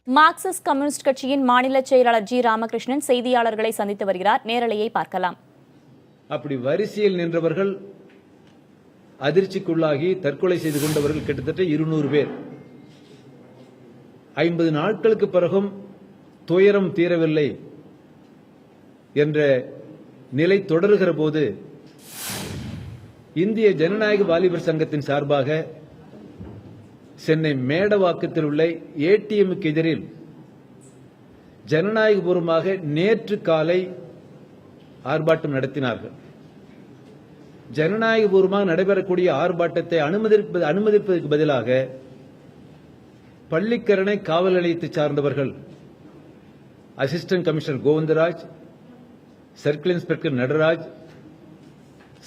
Marxist communist கட்சியின் மாநில செயலாளர் ஜி ராமகிருஷ்ணன் செய்தியாளர்களை சந்தித்து வருகிறார். நேரலையை பார்க்கலாம். அப்படி வரிசையில் நின்றவர்கள் அதிர்ச்சிக்குள்ளாகி தற்கொலை செய்து கொண்டவர்கள் கிட்டத்தட்ட 200 பேர். 50 நாட்களுக்கு பிறகும் துயரம் தீரவில்லை என்ற நிலை தொடர்கிற போது இந்திய ஜனநாயக வாலிபர் சங்கத்தின் சார்பாக சென்னை மேடவாக்கத்தில் உள்ள ஏடிஎம்க்கு எதிரில் ஜனநாயகபூர்வமாக நேற்று காலை ஆர்ப்பாட்டம் நடத்தினார்கள். ஜனநாயகபூர்வமாக நடைபெறக்கூடிய ஆர்ப்பாட்டத்தை அனுமதிப்பதற்கு பதிலாக பள்ளிக்கரணை காவல் நிலையத்தை சார்ந்தவர்கள் assistant commissioner Govindaraj, circle inspector Nataraj,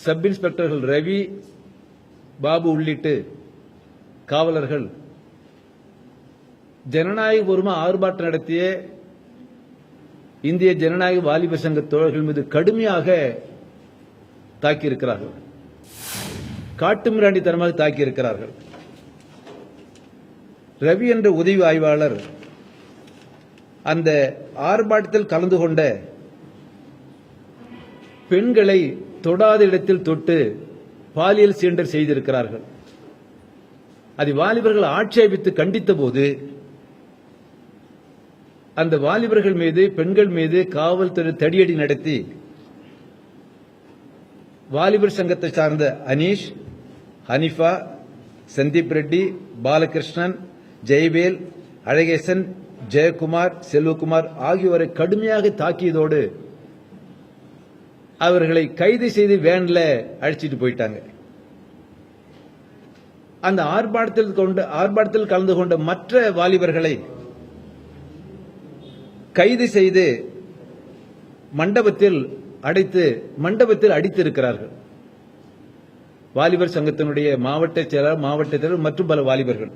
sub இன்ஸ்பெக்டர்கள் ரவி, பாபு உள்ளிட்ட காவலர்கள் ஜனநாயகபூர்வமாக ஆர்ப்பாட்டம் நடத்திய இந்திய ஜனநாயக வாலிபர் சங்க தோழர்கள் மீது கடுமையாக தாக்கியிருக்கிறார்கள். காட்டுமிராண்டித்தனமாக தாக்கியிருக்கிறார்கள். ரவி என்ற உதவி ஆய்வாளர் அந்த ஆர்ப்பாட்டத்தில் கலந்து கொண்ட பெண்களை தொடாத இடத்தில் தொட்டு பாலியல் சீண்டல் செய்திருக்கிறார்கள். அதை வாலிபர்கள் ஆட்சேபித்து கண்டித்த போது அந்த வாலிபர்கள் மீது பெண்கள் மீது காவல்துறை தடியடி நடத்தி வாலிபர் சங்கத்தை சார்ந்த அனீஷ், ஹனிஃபா, சந்தீப் ரெட்டி, பாலகிருஷ்ணன், ஜெயவேல், அழகேசன், ஜெயக்குமார், செல்வகுமார் ஆகியோரை கடுமையாக தாக்கியதோடு அவர்களை கைது செய்து வேன்ல அழைச்சிட்டு போயிட்டாங்க. அந்த ஆர்ப்பாட்டத்தில் கலந்து கொண்ட மற்ற வாலிபர்களை கைது செய்து மண்டபத்தில் அடித்திருக்கிறார்கள். வாலிபர் சங்கத்தினுடைய மாவட்ட செயலாளர், மாவட்ட தலைவர் மற்றும் பல வாலிபர்கள்.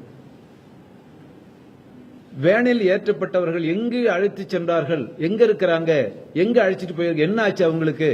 வேனில் ஏற்றப்பட்டவர்கள் எங்கு அழைத்து சென்றார்கள், எங்க இருக்கிறாங்க, எங்க அழைச்சிட்டு போயிருக்க, என்ன ஆச்சு அவங்களுக்கு